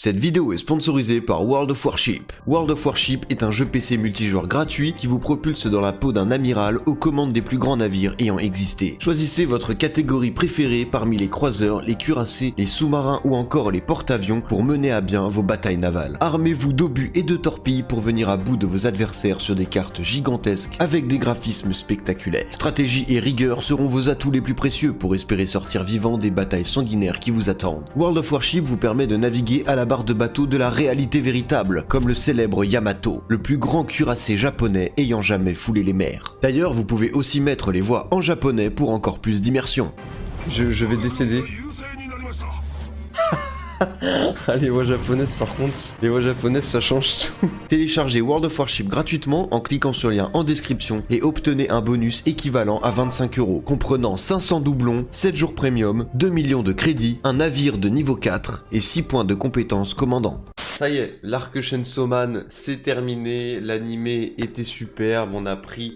Cette vidéo est sponsorisée par World of Warship. World of Warship est un jeu PC multijoueur gratuit qui vous propulse dans la peau d'un amiral aux commandes des plus grands navires ayant existé. Choisissez votre catégorie préférée parmi les croiseurs, les cuirassés, les sous-marins ou encore les porte-avions pour mener à bien vos batailles navales. Armez-vous d'obus et de torpilles pour venir à bout de vos adversaires sur des cartes gigantesques avec des graphismes spectaculaires. Stratégie et rigueur seront vos atouts les plus précieux pour espérer sortir vivant des batailles sanguinaires qui vous attendent. World of Warship vous permet de naviguer à la barre de bateau de la réalité véritable, comme le célèbre Yamato, le plus grand cuirassé japonais ayant jamais foulé les mers. D'ailleurs, vous pouvez aussi mettre les voix en japonais pour encore plus d'immersion. Je vais décéder. Les voix japonaises par contre, les voix japonaises ça change tout. Téléchargez World of Warship gratuitement en cliquant sur le lien en description et obtenez un bonus équivalent à 25 €, comprenant 500 doublons, 7 jours premium, 2 millions de crédits, un navire de niveau 4 et 6 points de compétence commandant. Ça y est, l'arc Chainsaw Man, c'est terminé, l'animé était superbe,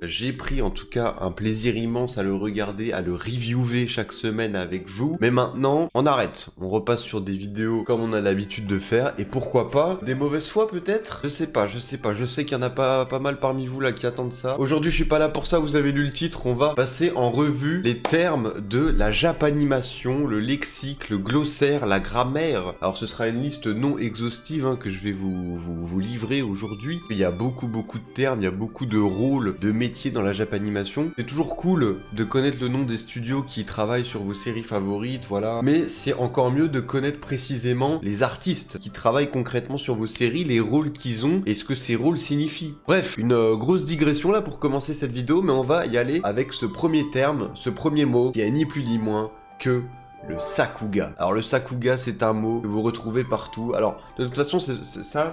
j'ai pris en tout cas un plaisir immense à le regarder, à le reviewer chaque semaine avec vous. Mais maintenant, on arrête, on repasse sur des vidéos comme on a l'habitude de faire, et pourquoi pas, des mauvaises foi peut-être? Je sais pas, je sais qu'il y en a pas mal parmi vous là qui attendent ça. Aujourd'hui je suis pas là pour ça, vous avez lu le titre, on va passer en revue les termes de la japanimation, le lexique, le glossaire, la grammaire. Alors ce sera une liste non exhaustive, que je vais vous livrer aujourd'hui. Il y a beaucoup de termes, il y a beaucoup de rôles, de métiers dans la japanimation. C'est toujours cool de connaître le nom des studios qui travaillent sur vos séries favorites, voilà. Mais c'est encore mieux de connaître précisément les artistes qui travaillent concrètement sur vos séries, les rôles qu'ils ont et ce que ces rôles signifient. Bref, une grosse digression là pour commencer cette vidéo, mais on va y aller avec ce premier terme, ce premier mot qui est ni plus ni moins que le sakuga. Alors le sakuga, c'est un mot que vous retrouvez partout. Alors de toute façon, c'est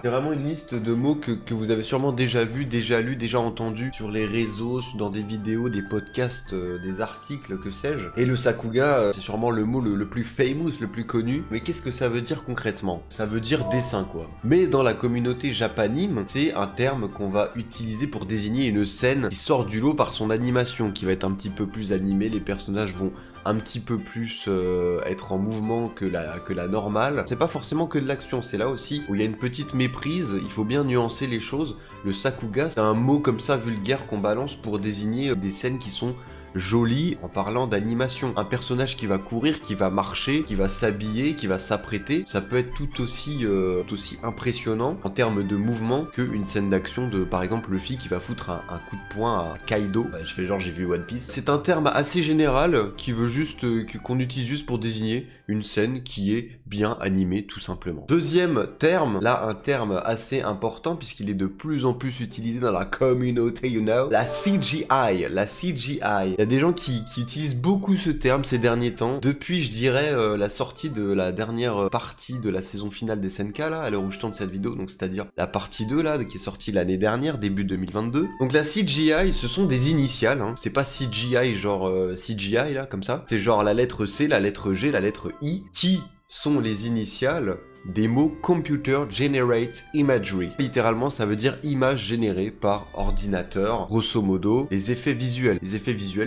vraiment une liste de mots que vous avez sûrement déjà vu, déjà lu, déjà entendu sur les réseaux, dans des vidéos, des podcasts, des articles, que sais-je. Et le sakuga, c'est sûrement le mot le plus famous, le plus connu. Mais qu'est-ce que ça veut dire concrètement? Ça veut dire dessin quoi. Mais dans la communauté japanime, c'est un terme qu'on va utiliser pour désigner une scène qui sort du lot par son animation, qui va être un petit peu plus animée, les personnages vont un petit peu plus être en mouvement que la normale. C'est pas forcément que de l'action, c'est là aussi où il y a une petite méprise, il faut bien nuancer les choses. Le sakuga, c'est un mot comme ça vulgaire qu'on balance pour désigner des scènes qui sont joli en parlant d'animation. Un personnage qui va courir, qui va marcher, qui va s'habiller, qui va s'apprêter, ça peut être tout aussi impressionnant en termes de mouvement qu'une scène d'action de, par exemple, Luffy qui va foutre un coup de poing à Kaido. Je fais genre j'ai vu One Piece. C'est un terme assez général qui veut juste qu'on utilise juste pour désigner une scène qui est bien animée tout simplement. Deuxième terme, là un terme assez important puisqu'il est de plus en plus utilisé dans la communauté, la CGI. La CGI. Il y a des gens qui utilisent beaucoup ce terme ces derniers temps, depuis je dirais la sortie de la dernière partie de la saison finale des SNK là, à l'heure où je tourne cette vidéo, donc c'est-à-dire la partie 2 là, qui est sortie l'année dernière, début 2022. Donc la CGI, ce sont des initiales, c'est pas CGI genre CGI là, comme ça, c'est genre la lettre C, la lettre G, la lettre I, qui sont les initiales des mots Computer Generate Imagery. Littéralement, ça veut dire image générée par ordinateur. Grosso modo, les effets visuels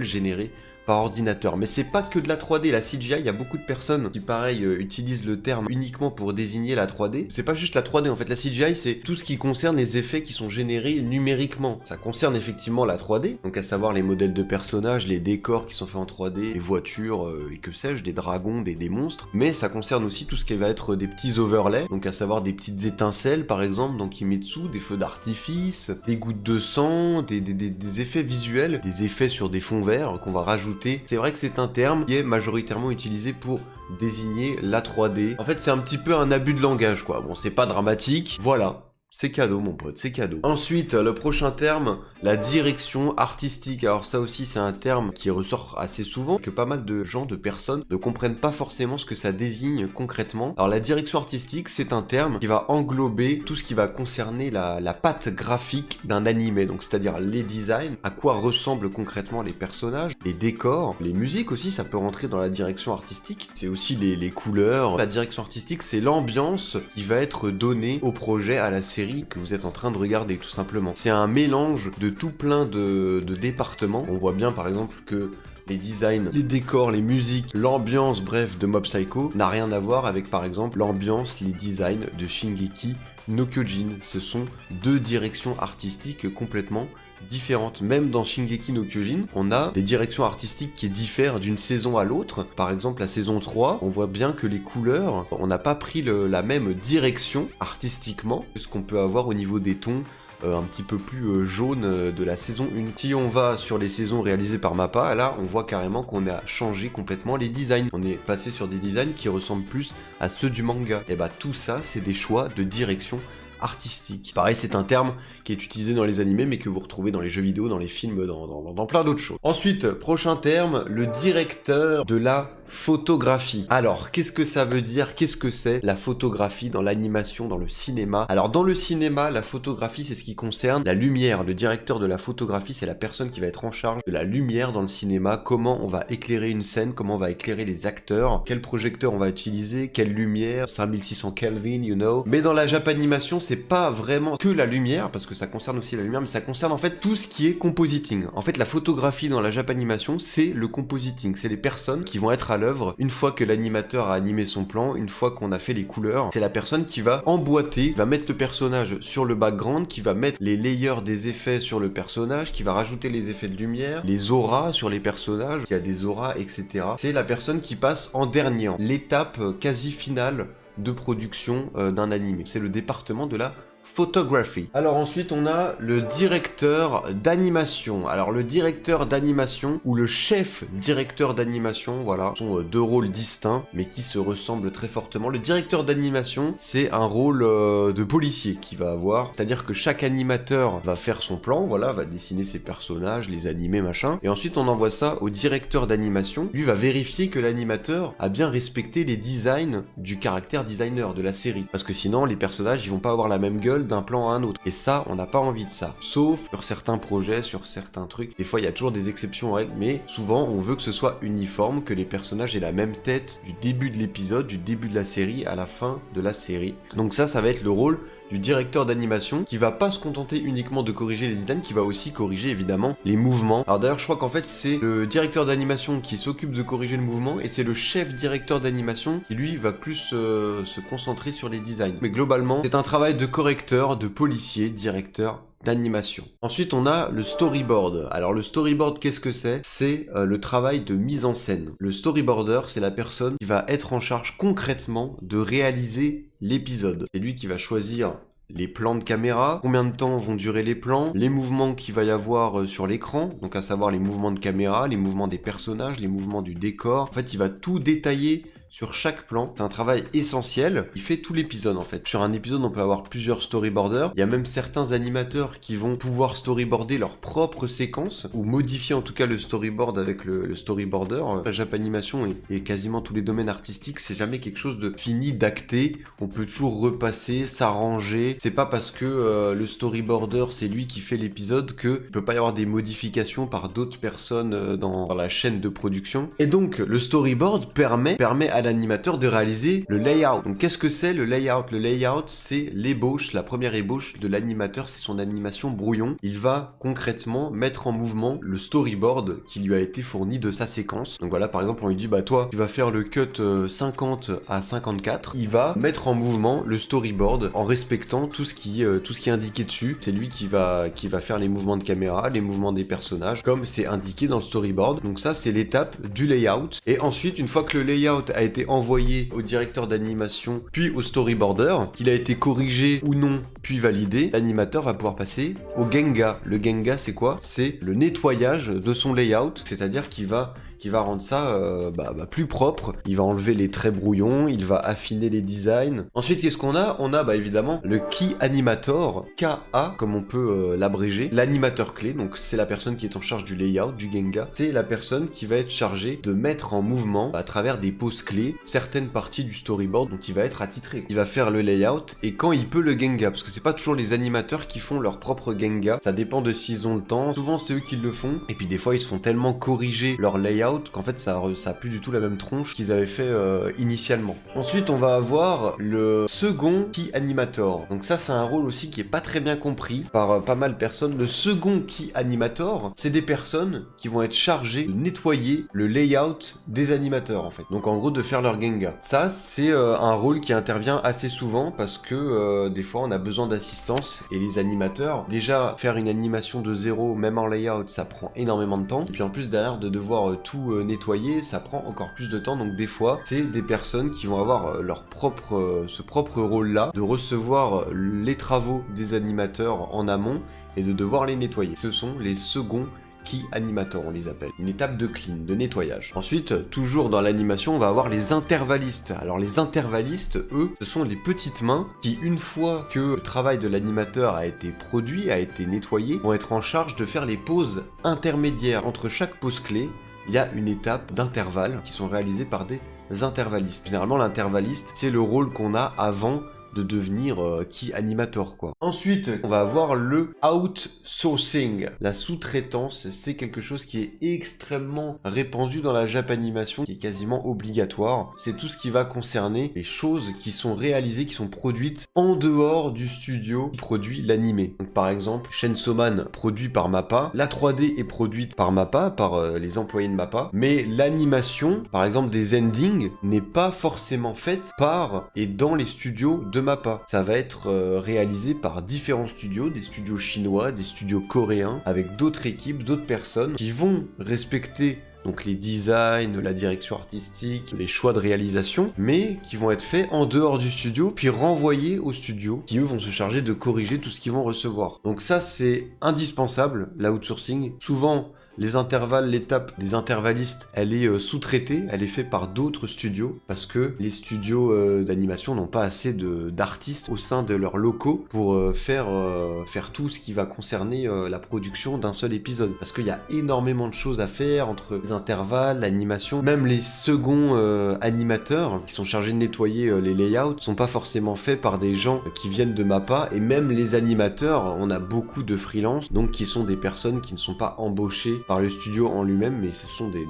générés par ordinateur. Mais c'est pas que de la 3D, la CGI, il y a beaucoup de personnes qui pareil utilisent le terme uniquement pour désigner la 3D. C'est pas juste la 3D en fait, la CGI c'est tout ce qui concerne les effets qui sont générés numériquement. Ça concerne effectivement la 3D, donc à savoir les modèles de personnages, les décors qui sont faits en 3D, les voitures et que sais-je, des dragons, des monstres. Mais ça concerne aussi tout ce qui va être des petits overlays, donc à savoir des petites étincelles par exemple dans Kimetsu, des feux d'artifice, des gouttes de sang, des effets visuels, des effets sur des fonds verts qu'on va rajouter. C'est vrai que c'est un terme qui est majoritairement utilisé pour désigner la 3D. En fait, c'est un petit peu un abus de langage, quoi. Bon, c'est pas dramatique. Voilà. C'est cadeau, mon pote, c'est cadeau. Ensuite, le prochain terme, la direction artistique. Alors ça aussi, c'est un terme qui ressort assez souvent, que pas mal de gens, de personnes, ne comprennent pas forcément ce que ça désigne concrètement. Alors la direction artistique, c'est un terme qui va englober tout ce qui va concerner la patte graphique d'un animé. Donc c'est-à-dire les designs, à quoi ressemblent concrètement les personnages, les décors, les musiques aussi, ça peut rentrer dans la direction artistique. C'est aussi les couleurs. La direction artistique, c'est l'ambiance qui va être donnée au projet, à la série que vous êtes en train de regarder tout simplement. C'est un mélange de tout plein de départements. On voit bien par exemple que les designs, les décors, les musiques, l'ambiance, bref, de Mob Psycho n'a rien à voir avec par exemple l'ambiance, les designs de Shingeki no Kyojin. Ce sont deux directions artistiques complètement différentes. Même dans Shingeki no Kyojin, on a des directions artistiques qui diffèrent d'une saison à l'autre. Par exemple, la saison 3, on voit bien que les couleurs, on n'a pas pris la même direction artistiquement que ce qu'on peut avoir au niveau des tons un petit peu plus jaune de la saison 1. Si on va sur les saisons réalisées par Mappa, là on voit carrément qu'on a changé complètement les designs. On est passé sur des designs qui ressemblent plus à ceux du manga. Et bah tout ça, c'est des choix de direction artistique. Pareil, c'est un terme qui est utilisé dans les animés, mais que vous retrouvez dans les jeux vidéo, dans les films, dans plein d'autres choses. Ensuite, prochain terme, le directeur de la photographie. Alors, qu'est-ce que ça veut dire? Qu'est-ce que c'est la photographie dans l'animation, dans le cinéma? Alors, dans le cinéma, la photographie, c'est ce qui concerne la lumière. Le directeur de la photographie, c'est la personne qui va être en charge de la lumière dans le cinéma, comment on va éclairer une scène, comment on va éclairer les acteurs, quel projecteur on va utiliser, quelle lumière, 5600 Kelvin, you know. Mais dans la Japanimation, c'est pas vraiment que la lumière, parce que ça concerne aussi la lumière, mais ça concerne en fait tout ce qui est compositing. En fait, la photographie dans la Japanimation, c'est le compositing, c'est les personnes qui vont être à l'œuvre une fois que l'animateur a animé son plan, une fois qu'on a fait les couleurs. C'est la personne qui va emboîter, va mettre le personnage sur le background, qui va mettre les layers des effets sur le personnage, qui va rajouter les effets de lumière, les auras sur les personnages, qui a des auras, etc. C'est la personne qui passe en dernier, l'étape quasi finale de production d'un animé. C'est le département de la photographie. Alors ensuite on a le directeur d'animation. Alors le directeur d'animation ou le chef directeur d'animation, voilà, ce sont deux rôles distincts mais qui se ressemblent très fortement. Le directeur d'animation, c'est un rôle de policier qui va avoir, c'est-à-dire que chaque animateur va faire son plan, voilà, va dessiner ses personnages, les animer, machin, et ensuite on envoie ça au directeur d'animation. Lui va vérifier que l'animateur a bien respecté les designs du caractère designer de la série, parce que sinon les personnages ils vont pas avoir la même gueule d'un plan à un autre. Et ça, on n'a pas envie de ça. Sauf sur certains projets, sur certains trucs. Des fois, il y a toujours des exceptions aux règles, mais souvent, on veut que ce soit uniforme, que les personnages aient la même tête du début de l'épisode, du début de la série à la fin de la série. Donc ça va être le rôle du directeur d'animation qui va pas se contenter uniquement de corriger les designs, qui va aussi corriger évidemment les mouvements. Alors d'ailleurs je crois qu'en fait c'est le directeur d'animation qui s'occupe de corriger le mouvement et c'est le chef directeur d'animation qui lui va plus se concentrer sur les designs. Mais globalement c'est un travail de correcteur, de policier, directeur d'animation. Ensuite on a le storyboard. Alors le storyboard qu'est-ce que c'est? C'est le travail de mise en scène. Le storyboarder c'est la personne qui va être en charge concrètement de réaliser l'épisode. C'est lui qui va choisir les plans de caméra, combien de temps vont durer les plans, les mouvements qu'il va y avoir sur l'écran, donc à savoir les mouvements de caméra, les mouvements des personnages, les mouvements du décor. En fait il va tout détailler sur chaque plan. C'est un travail essentiel. Il fait tout l'épisode en fait. Sur un épisode, on peut avoir plusieurs storyboarders. Il y a même certains animateurs qui vont pouvoir storyboarder leur propre séquence ou modifier en tout cas le storyboard avec le storyboarder. La Japanimation et quasiment tous les domaines artistiques, c'est jamais quelque chose de fini, d'acté. On peut toujours repasser, s'arranger. C'est pas parce que le storyboarder c'est lui qui fait l'épisode que il peut pas y avoir des modifications par d'autres personnes dans la chaîne de production. Et donc le storyboard permet à l'animateur de réaliser le layout. Donc qu'est-ce que c'est le layout? Le layout c'est l'ébauche, la première ébauche de l'animateur, c'est son animation brouillon. Il va concrètement mettre en mouvement le storyboard qui lui a été fourni de sa séquence. Donc voilà, par exemple on lui dit bah toi tu vas faire le cut 50 à 54. Il va mettre en mouvement le storyboard en respectant tout ce qui est indiqué dessus. C'est lui qui va faire les mouvements de caméra, les mouvements des personnages comme c'est indiqué dans le storyboard. Donc ça c'est l'étape du layout. Et ensuite une fois que le layout a été envoyé au directeur d'animation puis au storyboarder, qu'il a été corrigé ou non puis validé, l'animateur va pouvoir passer au Genga. Le Genga c'est quoi? C'est le nettoyage de son layout, c'est-à-dire qu'il va rendre ça plus propre, il va enlever les traits brouillons, il va affiner les designs. Ensuite, qu'est-ce qu'on a? On a évidemment le Key Animator, KA, comme on peut l'abréger, l'animateur clé, donc c'est la personne qui est en charge du layout, du Genga. C'est la personne qui va être chargée de mettre en mouvement, à travers des poses clés, certaines parties du storyboard dont il va être attitré. Il va faire le layout, et quand il peut le Genga, parce que c'est pas toujours les animateurs qui font leur propre Genga, ça dépend de s'ils ont le temps, souvent c'est eux qui le font, et puis des fois ils se font tellement corriger leur layout layout qu'en fait ça a plus du tout la même tronche qu'ils avaient fait initialement. Ensuite on va avoir le second Key Animator. Donc ça c'est un rôle aussi qui est pas très bien compris par pas mal de personnes. Le second Key Animator, c'est des personnes qui vont être chargées de nettoyer le layout des animateurs en fait. Donc en gros de faire leur Genga. Ça c'est un rôle qui intervient assez souvent parce que des fois on a besoin d'assistance et les animateurs, déjà faire une animation de zéro même en layout ça prend énormément de temps. Et puis en plus derrière de devoir tout nettoyer ça prend encore plus de temps. Donc des fois c'est des personnes qui vont avoir ce propre rôle là de recevoir les travaux des animateurs en amont et de devoir les nettoyer. Ce sont les seconds Key Animator, on les appelle. Une étape de clean, de nettoyage. Ensuite, toujours dans l'animation, on va avoir les intervallistes. Alors les intervallistes, eux, ce sont les petites mains qui, une fois que le travail de l'animateur a été produit, a été nettoyé, vont être en charge de faire les pauses intermédiaires. Entre chaque pause clé, il y a une étape d'intervalle qui sont réalisées par des intervallistes. Généralement, l'intervalliste, c'est le rôle qu'on a avant de devenir Key Animator quoi. Ensuite, on va avoir le outsourcing. La sous-traitance, c'est quelque chose qui est extrêmement répandu dans la Japanimation, qui est quasiment obligatoire. C'est tout ce qui va concerner les choses qui sont réalisées, qui sont produites en dehors du studio qui produit l'animé. Donc par exemple, Chainsaw Man produit par MAPPA, la 3D est produite par MAPPA, par les employés de MAPPA, mais l'animation, par exemple des endings, n'est pas forcément faite par et dans les studios de MAPPA. Ça va être réalisé par différents studios, des studios chinois, des studios coréens, avec d'autres équipes, d'autres personnes qui vont respecter donc les designs, la direction artistique, les choix de réalisation, mais qui vont être faits en dehors du studio, puis renvoyés au studio, qui eux vont se charger de corriger tout ce qu'ils vont recevoir. Donc ça c'est indispensable, l'outsourcing. Souvent, les intervalles, l'étape des intervallistes, elle est sous-traitée, elle est faite par d'autres studios, parce que les studios d'animation n'ont pas assez d'artistes au sein de leurs locaux pour faire tout ce qui va concerner la production d'un seul épisode. Parce qu'il y a énormément de choses à faire entre les intervalles, l'animation, même les seconds animateurs qui sont chargés de nettoyer les layouts sont pas forcément faits par des gens qui viennent de MAPPA, et même les animateurs, on a beaucoup de freelance, donc qui sont des personnes qui ne sont pas embauchées par le studio en lui-même, mais ce sont des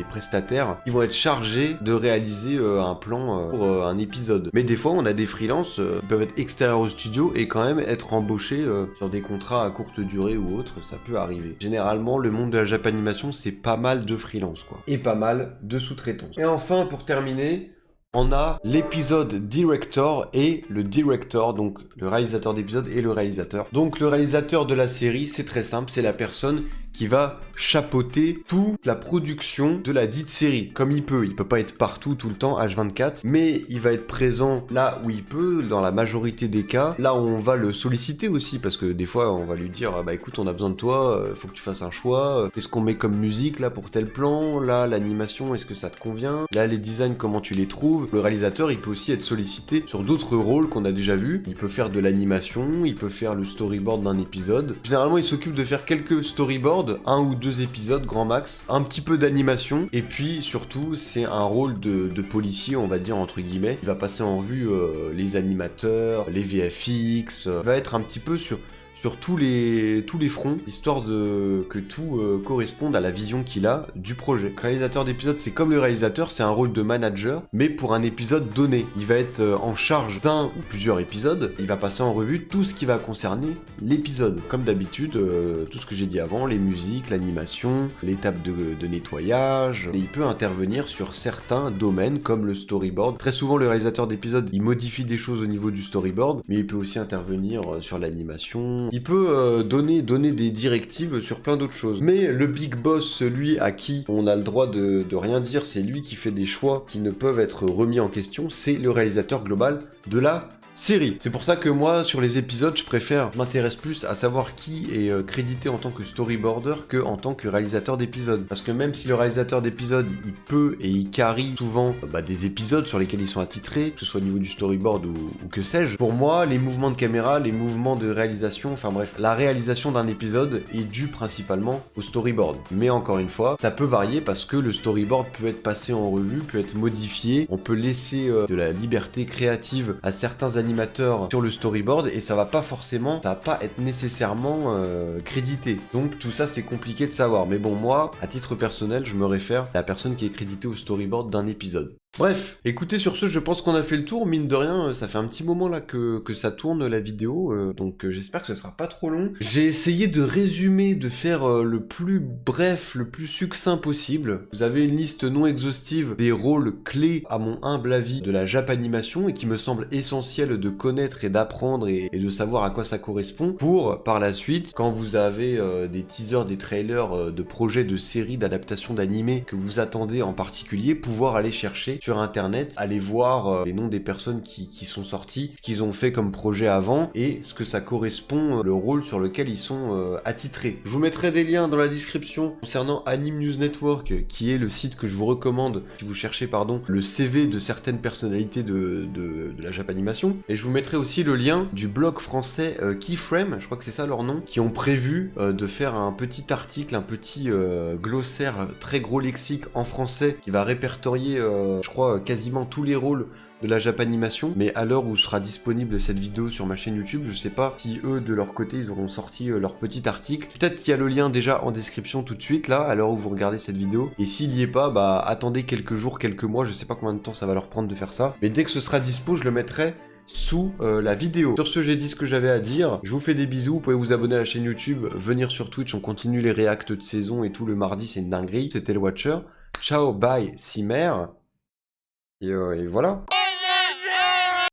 prestataires qui vont être chargés de réaliser un plan pour un épisode. Mais des fois, on a des freelances qui peuvent être extérieurs au studio et quand même être embauchés sur des contrats à courte durée ou autre, ça peut arriver. Généralement, le monde de la Japanimation, c'est pas mal de freelance, quoi. Et pas mal de sous-traitance. Et enfin, pour terminer, on a l'épisode director et le director, donc le réalisateur d'épisode et le réalisateur. Donc le réalisateur de la série, c'est très simple, c'est la personne qui va chapeauter toute la production de la dite série, comme il peut. Il peut pas être partout tout le temps, H24, mais il va être présent là où il peut, dans la majorité des cas, là où on va le solliciter aussi, parce que des fois on va lui dire ah bah écoute, on a besoin de toi, faut que tu fasses un choix, qu'est-ce qu'on met comme musique là pour tel plan, là l'animation, est-ce que ça te convient, là les designs, comment tu les trouves. Le réalisateur, il peut aussi être sollicité sur d'autres rôles qu'on a déjà vus. Il peut faire de l'animation, il peut faire le storyboard d'un épisode. Généralement, il s'occupe de faire quelques storyboards, 1 ou 2 épisodes grand max, un petit peu d'animation, et puis surtout c'est un rôle de policier, on va dire entre guillemets. Il va passer en revue les animateurs, les VFX, va être un petit peu sur tous les fronts, histoire que tout corresponde à la vision qu'il a du projet. Le réalisateur d'épisode, c'est comme le réalisateur, c'est un rôle de manager, mais pour un épisode donné. Il va être en charge d'un ou plusieurs épisodes, il va passer en revue tout ce qui va concerner l'épisode. Comme d'habitude, tout ce que j'ai dit avant, les musiques, l'animation, l'étape de nettoyage, et il peut intervenir sur certains domaines, comme le storyboard. Très souvent, le réalisateur d'épisode, il modifie des choses au niveau du storyboard, mais il peut aussi intervenir sur l'animation. Il peut donner des directives sur plein d'autres choses. Mais le big boss, celui à qui on a le droit de rien dire, c'est lui qui fait des choix qui ne peuvent être remis en question, c'est le réalisateur global de la série. C'est pour ça que moi, sur les épisodes, je m'intéresse plus à savoir qui est crédité en tant que storyboarder que en tant que réalisateur d'épisodes. Parce que même si le réalisateur d'épisodes, il peut et il carry souvent des épisodes sur lesquels ils sont attitrés, que ce soit au niveau du storyboard ou que sais-je, pour moi, les mouvements de caméra, les mouvements de réalisation, enfin bref, la réalisation d'un épisode est due principalement au storyboard. Mais encore une fois, ça peut varier parce que le storyboard peut être passé en revue, peut être modifié, on peut laisser de la liberté créative à certains animateurs animateurs sur le storyboard et ça va pas être nécessairement crédité. Donc tout ça c'est compliqué de savoir. Mais bon, moi, à titre personnel, je me réfère à la personne qui est créditée au storyboard d'un épisode. Bref, écoutez, sur ce, je pense qu'on a fait le tour, mine de rien, ça fait un petit moment là que ça tourne la vidéo, donc j'espère que ce sera pas trop long. J'ai essayé de résumer, de faire le plus bref, le plus succinct possible. Vous avez une liste non exhaustive des rôles clés, à mon humble avis, de la Japanimation et qui me semble essentiel de connaître et d'apprendre et de savoir à quoi ça correspond pour, par la suite, quand vous avez des teasers, des trailers de projets, de séries, d'adaptations d'animés que vous attendez en particulier, pouvoir aller chercher sur internet, aller voir les noms des personnes qui sont sorties, ce qu'ils ont fait comme projet avant et ce que ça correspond, le rôle sur lequel ils sont attitrés. Je vous mettrai des liens dans la description concernant Anime News Network, qui est le site que je vous recommande si vous cherchez le CV de certaines personnalités de la Japanimation. Et je vous mettrai aussi le lien du blog français Keyframe, je crois que c'est ça leur nom, qui ont prévu de faire un petit article, un petit glossaire, très gros lexique en français qui va répertorier je crois quasiment tous les rôles de la Japanimation, mais à l'heure où sera disponible cette vidéo sur ma chaîne YouTube, je sais pas si eux de leur côté ils auront sorti leur petit article. Peut-être qu'il y a le lien déjà en description tout de suite là, à l'heure où vous regardez cette vidéo, et s'il y est pas, bah attendez quelques jours, quelques mois, je sais pas combien de temps ça va leur prendre de faire ça, mais dès que ce sera dispo, je le mettrai sous la vidéo. Sur ce, j'ai dit ce que j'avais à dire, je vous fais des bisous, vous pouvez vous abonner à la chaîne YouTube, venir sur Twitch, on continue les réacts de saison et tout le mardi, c'est une dinguerie. C'était le Watcher, ciao, bye, Cimer. Et voilà.